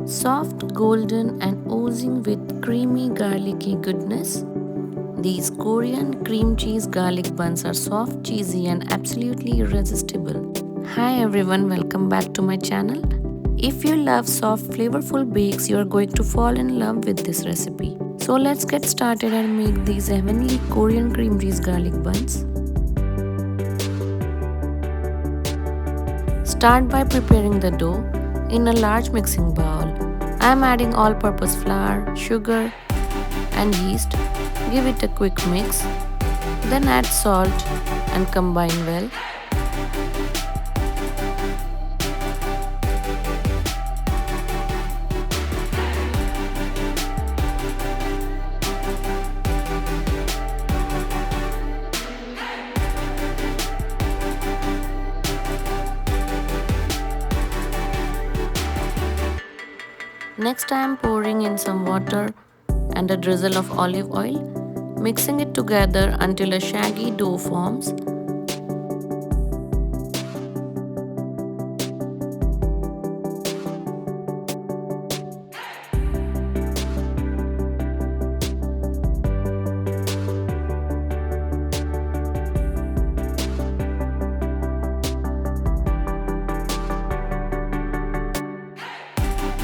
Soft, golden, and oozing with creamy, garlicky goodness. These Korean cream cheese garlic buns are soft, cheesy, and absolutely irresistible. Hi everyone, welcome back to my channel. If you love soft, flavorful bakes, you are going to fall in love with this recipe. So let's get started and make these heavenly Korean cream cheese garlic buns. Start by preparing the dough in a large mixing bowl. I am adding all-purpose flour, sugar, and yeast. Give it a quick mix. Then add salt and combine well. Next, I am pouring in some water and a drizzle of olive oil, mixing it together until a shaggy dough forms.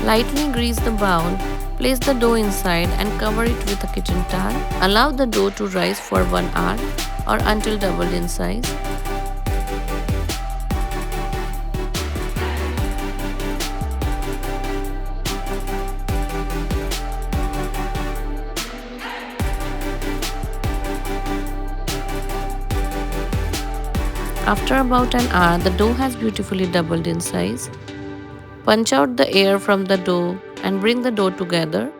Lightly grease the bowl, place the dough inside and cover it with a kitchen towel. Allow the dough to rise for 1 hour or until doubled in size. After about an hour, the dough has beautifully doubled in size. Punch out the air from the dough and bring the dough together.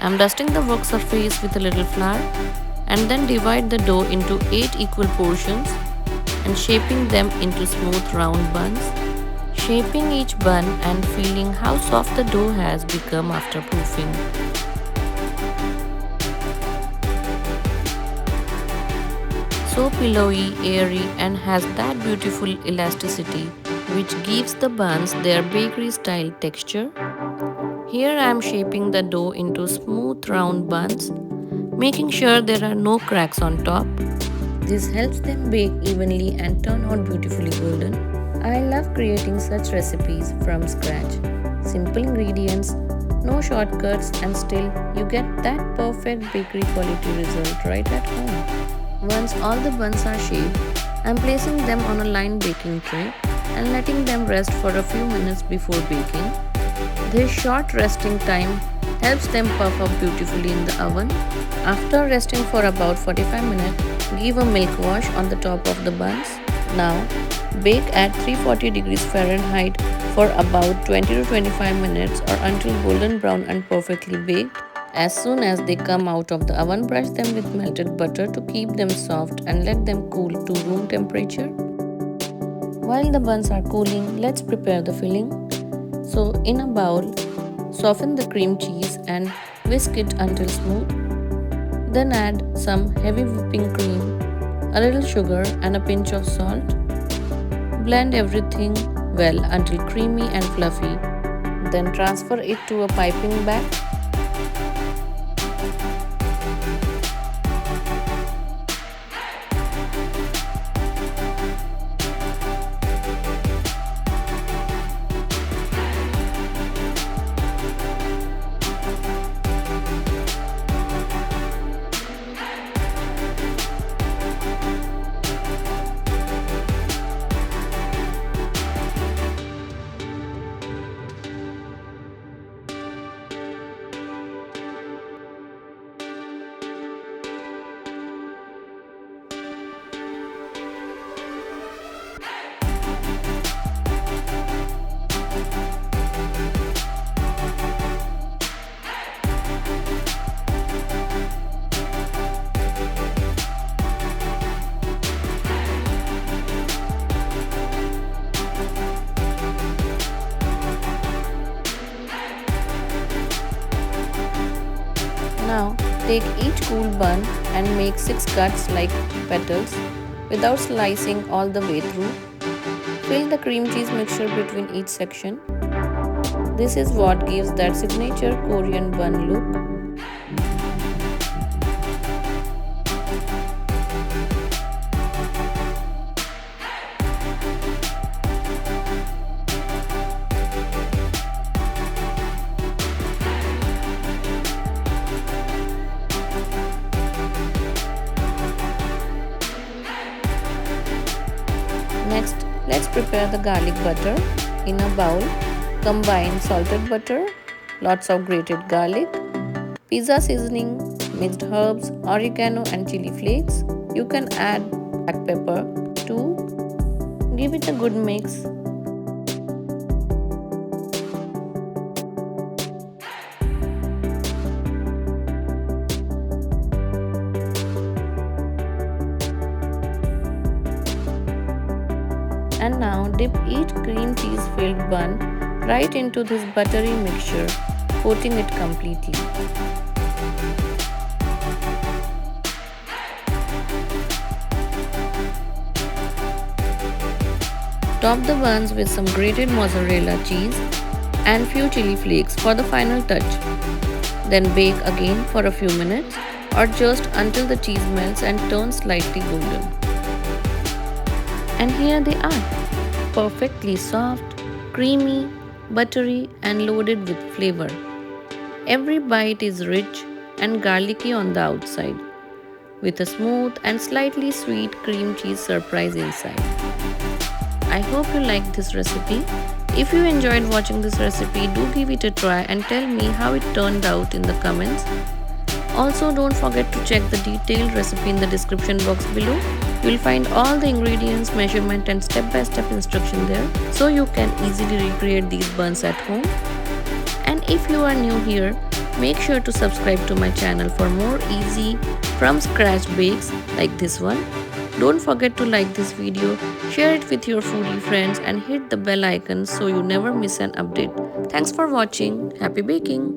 I'm dusting the work surface with a little flour and then divide the dough into 8 equal portions and shaping them into smooth round buns. Shaping each bun and feeling how soft the dough has become after proofing. So pillowy, airy, and has that beautiful elasticity which gives the buns their bakery style texture. Here I am shaping the dough into smooth round buns, making sure there are no cracks on top. This helps them bake evenly and turn out beautifully golden. I love creating such recipes from scratch. Simple ingredients, no shortcuts, and still you get that perfect bakery quality result right at home. Once all the buns are shaped, I'm placing them on a lined baking tray and letting them rest for a few minutes before baking. This short resting time helps them puff up beautifully in the oven. After resting for about 45 minutes, give a milk wash on the top of the buns. Now, bake at 340 degrees Fahrenheit for about 20 to 25 minutes or until golden brown and perfectly baked. As soon as they come out of the oven, brush them with melted butter to keep them soft and let them cool to room temperature. While the buns are cooling, let's prepare the filling. So in a bowl, soften the cream cheese and whisk it until smooth. Then add some heavy whipping cream, a little sugar and a pinch of salt. Blend everything well until creamy and fluffy. Then transfer it to a piping bag. Now take each cool bun and make 6 cuts like petals without slicing all the way through. Fill the cream cheese mixture between each section. This is what gives that signature Korean bun look. Next, let's prepare the garlic butter. In a bowl, combine salted butter, lots of grated garlic, pizza seasoning, mixed herbs, oregano and chili flakes. You can add black pepper too. Give it a good mix. And now dip each cream cheese filled bun right into this buttery mixture, coating it completely. Top the buns with some grated mozzarella cheese and few chili flakes for the final touch. Then bake again for a few minutes or just until the cheese melts and turns slightly golden. And here they are, perfectly soft, creamy, buttery and loaded with flavor. Every bite is rich and garlicky on the outside, with a smooth and slightly sweet cream cheese surprise inside. I hope you liked this recipe. If you enjoyed watching this recipe, do give it a try and tell me how it turned out in the comments. Also, don't forget to check the detailed recipe in the description box below. You will find all the ingredients, measurement and step-by-step instruction there, so you can easily recreate these buns at home. And if you are new here, make sure to subscribe to my channel for more easy from scratch bakes like this one. Don't forget to like this video, share it with your foodie friends and hit the bell icon so you never miss an update. Thanks for watching. Happy baking!